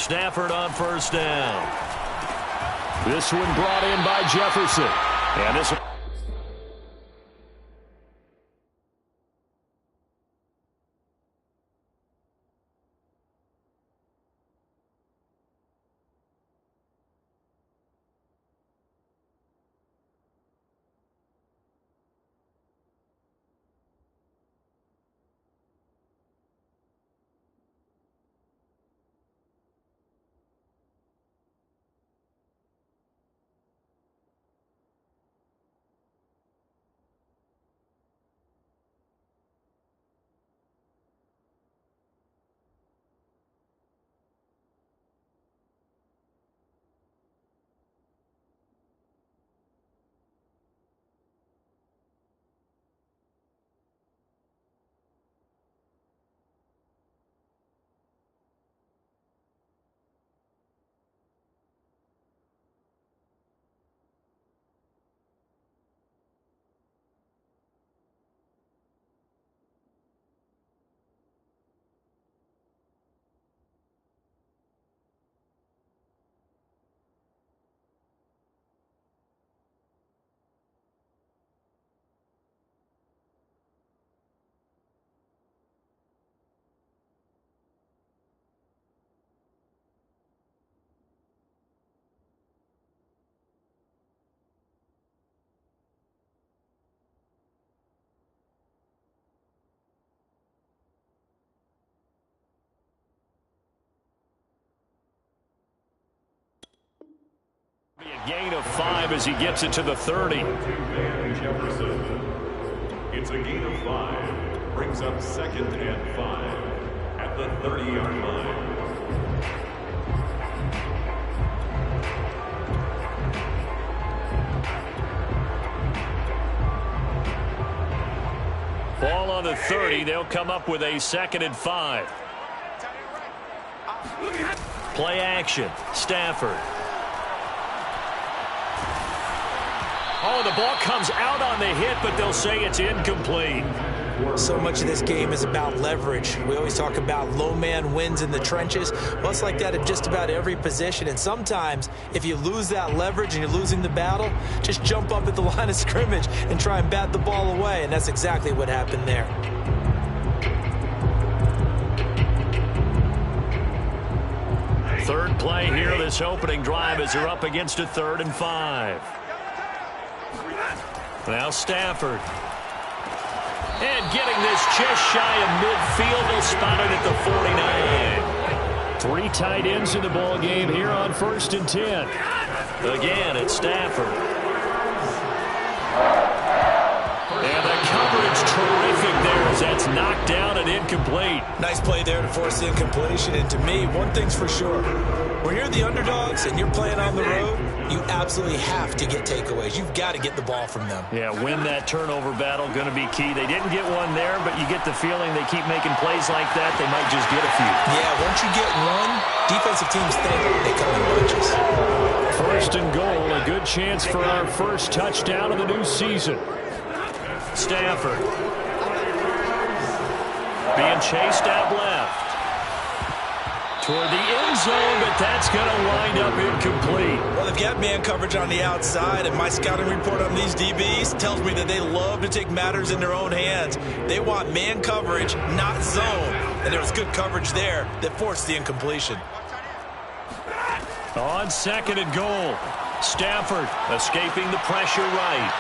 Stafford on first down. This one brought in by Jefferson. And this one. A gain of 5 as he gets it to the 30. It's a gain of 5. Brings up 2nd and 5 at the 30-yard line. Ball on the 30. They'll come up with a 2nd and 5. Play action. Stafford. Oh, the ball comes out on the hit, but they'll say it's incomplete. So much of this game is about leverage. We always talk about low man wins in the trenches. Well, it's like that in just about every position. And sometimes, if you lose that leverage and you're losing the battle, just jump up at the line of scrimmage and try and bat the ball away. And that's exactly what happened there. Third play here, this opening drive as they're up against a 3rd and 5. Now Stafford. And getting this just shy of midfield. They'll spot it at the 49. 3 tight ends in the ball game here on 1st and 10. Again, it's Stafford. And the coverage terrific there as that's knocked down and incomplete. Nice play there to force the incompletion. And to me, one thing's for sure. When you're the underdogs and you're playing on the road, you absolutely have to get takeaways. You've got to get the ball from them. Yeah, win that turnover battle, going to be key. They didn't get one there, but you get the feeling they keep making plays like that, they might just get a few. Yeah, once you get one, defensive teams think they come in bunches. 1st and goal, a good chance for our first touchdown of the new season. Stafford. Being chased out left. Toward the end zone, but that's going to wind up incomplete. Well, they've got man coverage on the outside, and my scouting report on these DBs tells me that they love to take matters in their own hands. They want man coverage, not zone. And there was good coverage there that forced the incompletion. On 2nd and goal, Stafford escaping the pressure right.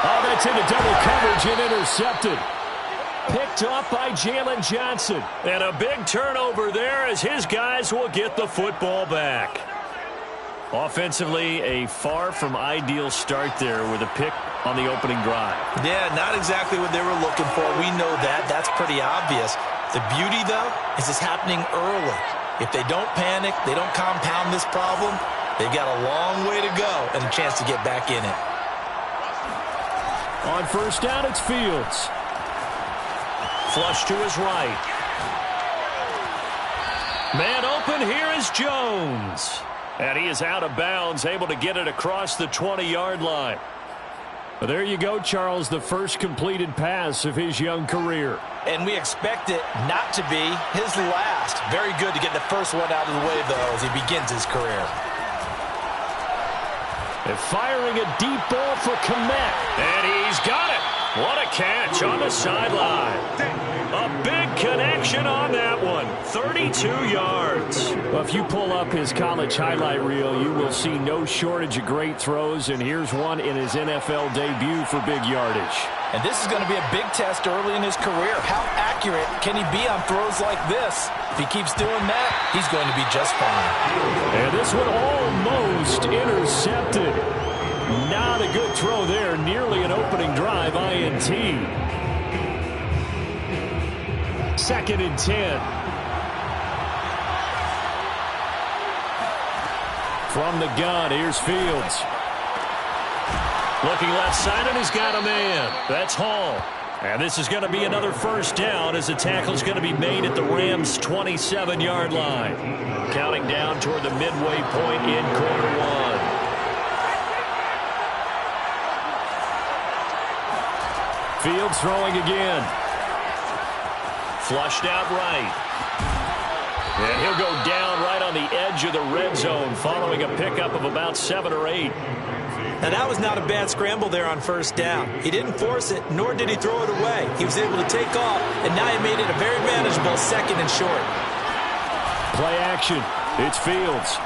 Oh, that's into double coverage and intercepted. Picked off by Jalen Johnson. And a big turnover there as his guys will get the football back. Offensively, a far from ideal start there with a pick on the opening drive. Yeah, not exactly what they were looking for. We know that. That's pretty obvious. The beauty, though, is it's happening early. If they don't panic, they don't compound this problem, they've got a long way to go and a chance to get back in it. On first down, it's Fields. Flush to his right. Man open, here is Jones. And he is out of bounds, able to get it across the 20-yard line. Well, there you go, Charles, the first completed pass of his young career. And we expect it not to be his last. Very good to get the first one out of the way, though, as he begins his career. And firing a deep ball for Kmet. And he's got it. What a catch on the sideline. A big connection on that one. 32 yards. Well, if you pull up his college highlight reel, you will see no shortage of great throws. And here's one in his NFL debut for big yardage. And this is going to be a big test early in his career. How accurate can he be on throws like this? If he keeps doing that, he's going to be just fine. And this one almost intercepted. Not a good throw there. Nearly an opening drive INT. 2nd and 10. From the gun, here's Fields. Looking left side, and he's got a man. That's Hall. And this is going to be another first down as the tackle's going to be made at the Rams' 27-yard line. Counting down toward the midway point in quarter one. Fields throwing again. Flushed out right. And he'll go down right on the edge of the red zone following a pickup of about 7 or 8. Now, that was not a bad scramble there on first down. He didn't force it, nor did he throw it away. He was able to take off, and now he made it a very manageable 2nd and short. Play action. It's Fields.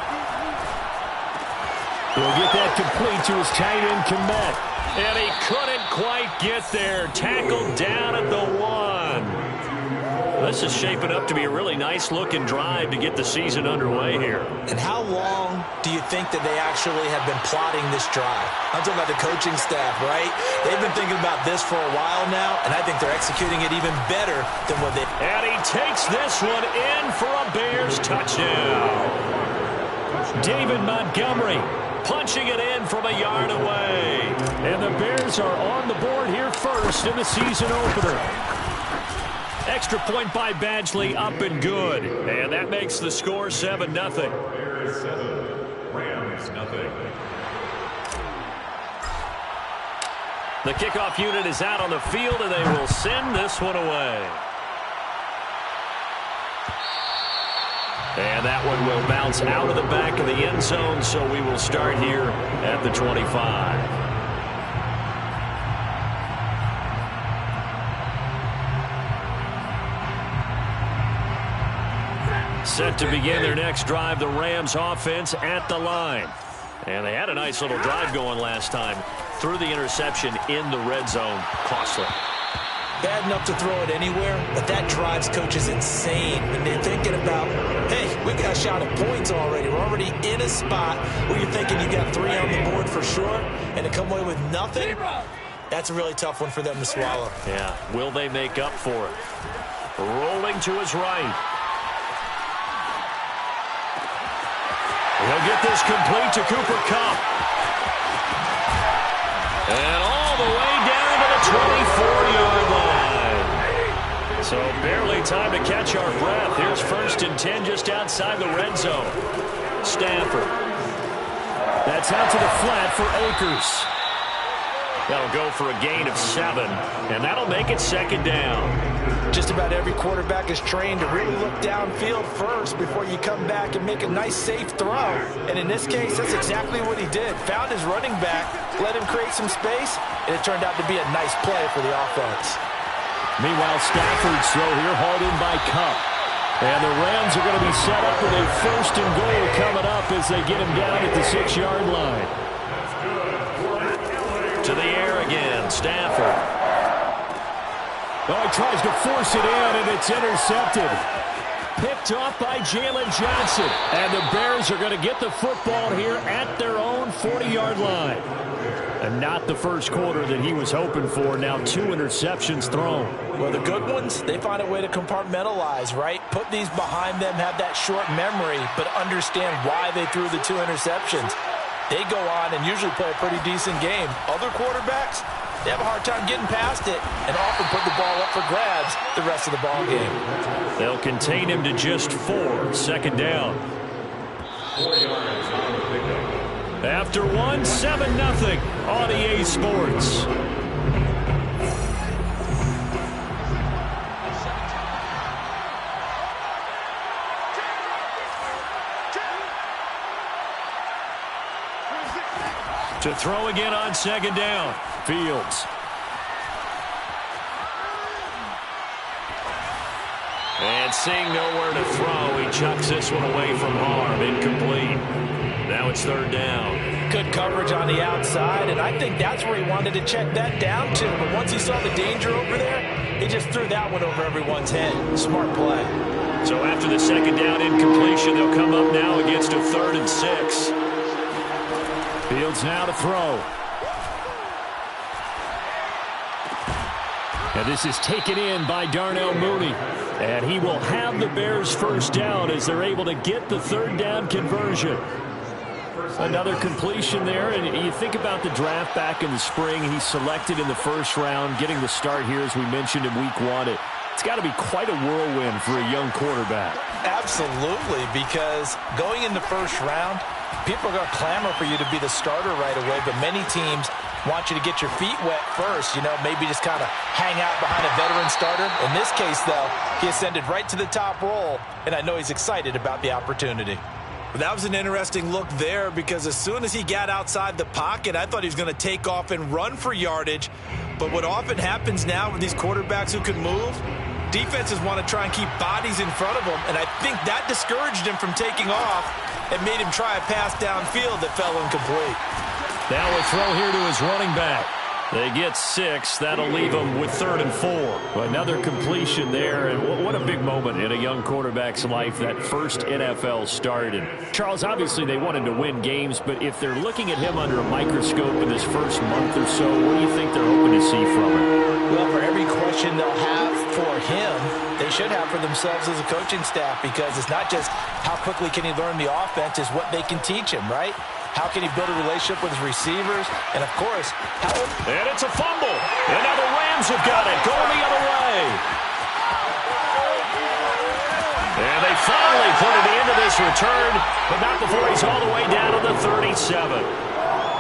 He'll get that complete to his tight end, Kmet. And he couldn't quite get there. Tackled down at the 1. This is shaping up to be a really nice-looking drive to get the season underway here. And how long do you think that they actually have been plotting this drive? I'm talking about the coaching staff, right? They've been thinking about this for a while now, and I think they're executing it even better than what they... And he takes this one in for a Bears touchdown. David Montgomery punching it in from a yard away. And the Bears are on the board here first in the season opener. Extra point by Badgley, up and good. And that makes the score 7-0. Bears 7, Rams nothing. The kickoff unit is out on the field, and they will send this one away. And that one will bounce out of the back of the end zone, so we will start here at the 25. Set to begin their next drive, the Rams offense at the line. And they had a nice little drive going last time. Threw the interception in the red zone. Costly. Bad enough to throw it anywhere, but that drives coaches insane when they're thinking about, hey, we got a shot at points already. We're already in a spot where you're thinking you got 3 on the board for sure, and to come away with nothing, that's a really tough one for them to swallow. Yeah, will they make up for it? Rolling to his right. He'll get this complete to Cooper Kupp. And all the way down to the 24-yard line. So barely time to catch our breath. Here's 1st and 10 just outside the red zone. Stafford. That's out to the flat for Akers. That'll go for a gain of 7, and that'll make it 2nd down. Just about every quarterback is trained to really look downfield first before you come back and make a nice, safe throw. And in this case, that's exactly what he did. Found his running back, let him create some space, and it turned out to be a nice play for the offense. Meanwhile, Stafford's throw here hauled in by Kupp. And the Rams are going to be set up with a 1st and goal coming up as they get him down at the 6-yard line. To the air again, Stafford. Oh, he tries to force it in, and it's intercepted. Picked off by Jalen Johnson. And the Bears are going to get the football here at their own 40-yard line. And not the first quarter that he was hoping for. Now 2 interceptions thrown. Well, the good ones, they find a way to compartmentalize, right? Put these behind them, have that short memory, but understand why they threw the 2 interceptions. They go on and usually play a pretty decent game. Other quarterbacks, they have a hard time getting past it and often put the ball up for grabs the rest of the ball game. They'll contain him to just 4. 2nd down. 4 yards on the pickup. After one, 7-0 on EA Sports. To throw again on second down. Fields. And seeing nowhere to throw, he chucks this one away from harm. Incomplete. Now it's third down. Good coverage on the outside, and I think that's where he wanted to check that down to. But once he saw the danger over there, he just threw that one over everyone's head. Smart play. So after the second down incompletion, they'll come up now against a 3rd and 6. Fields now to throw. And this is taken in by Darnell Mooney. And he will have the Bears first down as they're able to get the 3rd down conversion. Another completion there, and you think about the draft back in the spring. He's selected in the 1st round, getting the start here, as we mentioned in week 1. It's got to be quite a whirlwind for a young quarterback. Absolutely, because going in the 1st round, people are going to clamor for you to be the starter right away, but many teams want you to get your feet wet first, maybe just kind of hang out behind a veteran starter. In this case, though, he ascended right to the top role, and I know he's excited about the opportunity. That was an interesting look there, because as soon as he got outside the pocket, I thought he was going to take off and run for yardage. But what often happens now with these quarterbacks who can move, defenses want to try and keep bodies in front of them, and I think that discouraged him from taking off and made him try a pass downfield that fell incomplete. Now a throw here to his running back. They get 6. That'll leave them with 3rd and 4. Another completion there, and what a big moment in a young quarterback's life, that first NFL start. And Charles, obviously they wanted to win games, but if they're looking at him under a microscope in this first month or so, what do you think they're hoping to see from him? Well, for every question they'll have for him, they should have for themselves as a coaching staff, because it's not just how quickly can he learn the offense, it's what they can teach him, right? How can he build a relationship with his receivers? And, of course, how... And it's a fumble. And now the Rams have got it. Going the other way. And they finally put it into this return, but not before he's all the way down to the 37.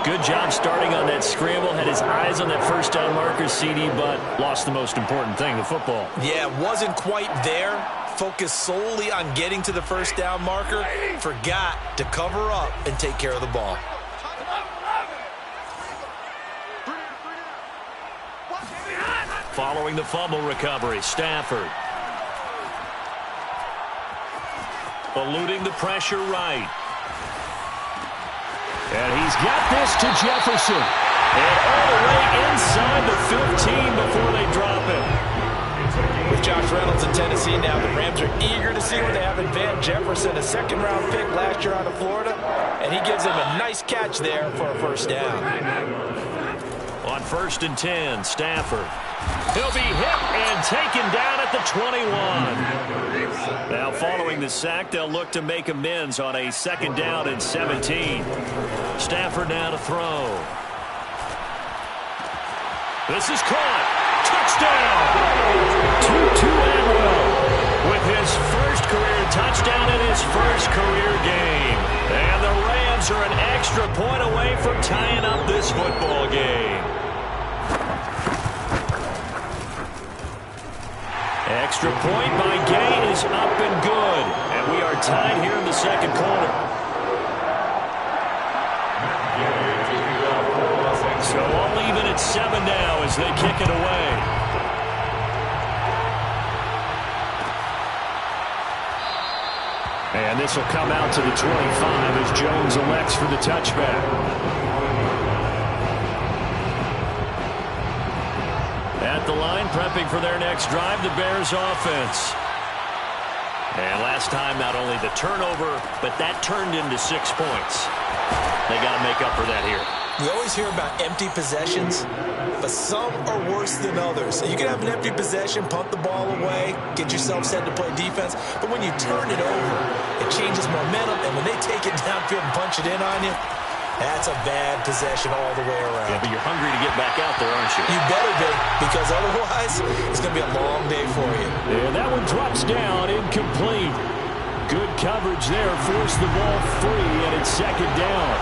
Good job starting on that scramble. Had his eyes on that first down marker, CD, but lost the most important thing, the football. Yeah, wasn't quite there. Focused solely on getting to the first down marker. Forgot to cover up and take care of the ball. Following the fumble recovery, Stafford. Eluding the pressure right. And he's got this to Jefferson. And all the way inside the 15 before they drop it. With Josh Reynolds in Tennessee now, the Rams are eager to see what they have in Van Jefferson, a 2nd-round pick last year out of Florida, and he gives them a nice catch there for a first down. On 1st and 10, Stafford. He'll be hit and taken down at the 21. Now following the sack, they'll look to make amends on a 2nd down and 17. Stafford now to throw. This is caught. Touchdown! Tutu Atwell with his first career touchdown in his first career game. And the Rams are an extra point away from tying up this football game. Extra point by Gay is up and good. And we are tied here in the 2nd quarter. So all even at 7 now as they kick it away. And this will come out to the 25 as Jones elects for the touchback. At the line, prepping for their next drive, the Bears offense. And last time, not only the turnover, but that turned into 6 points. They got to make up for that here. We always hear about empty possessions, but some are worse than others. You can have an empty possession, punt the ball away, get yourself set to play defense, but when you turn it over, it changes momentum, and when they take it downfield and punch it in on you, that's a bad possession all the way around. Yeah, but you're hungry to get back out there, aren't you? You better be, because otherwise, it's going to be a long day for you. And that one drops down, incomplete. Good coverage there, forced the ball free, and it's 2nd down.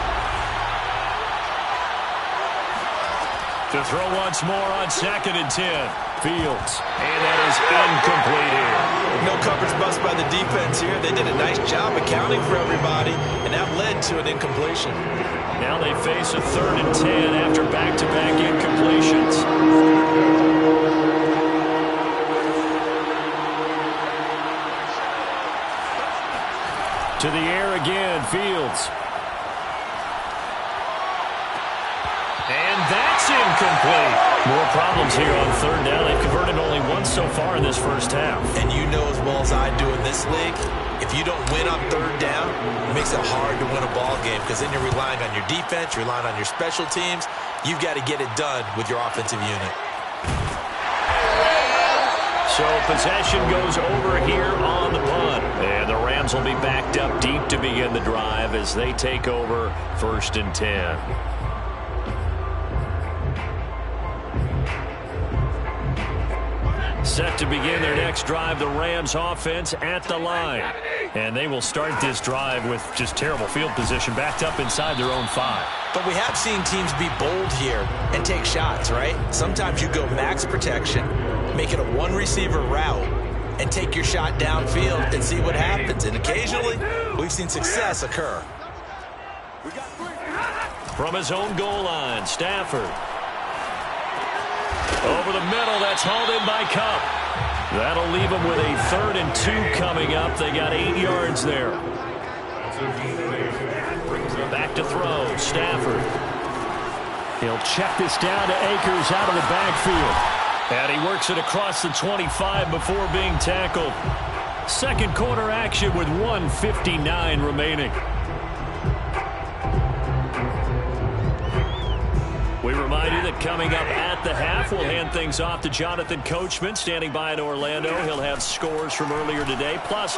To throw once more on 2nd and 10. Fields. And that is incomplete here. No coverage bust by the defense here. They did a nice job accounting for everybody, and that led to an incompletion. Now they face a 3rd and 10 after back-to-back incompletions. To the air again, Fields. And that's incomplete. More problems here on 3rd down. They've converted only once so far in this first half. And you know as well as I do in this league, if you don't win on 3rd down, it makes it hard to win a ball game because then you're relying on your defense, you're relying on your special teams. You've got to get it done with your offensive unit. So possession goes over here on the punt. And the Rams will be backed up deep to begin the drive as they take over 1st and 10. Set to begin their next drive, the Rams offense at the line. And they will start this drive with just terrible field position, backed up inside their own 5. But we have seen teams be bold here and take shots, right? Sometimes you go max protection, make it a one-receiver route, and take your shot downfield and see what happens. And occasionally, we've seen success occur. From his own goal line, Stafford. Over the middle, that's hauled in by Kupp. That'll leave them with a 3rd and 2 coming up. They got 8 yards there. Back to throw, Stafford. He'll check this down to Akers out of the backfield. And he works it across the 25 before being tackled. Second quarter action with 1:59 remaining. We remind you that coming up at the half, we'll hand things off to Jonathan Coachman, standing by in Orlando. He'll have scores from earlier today, plus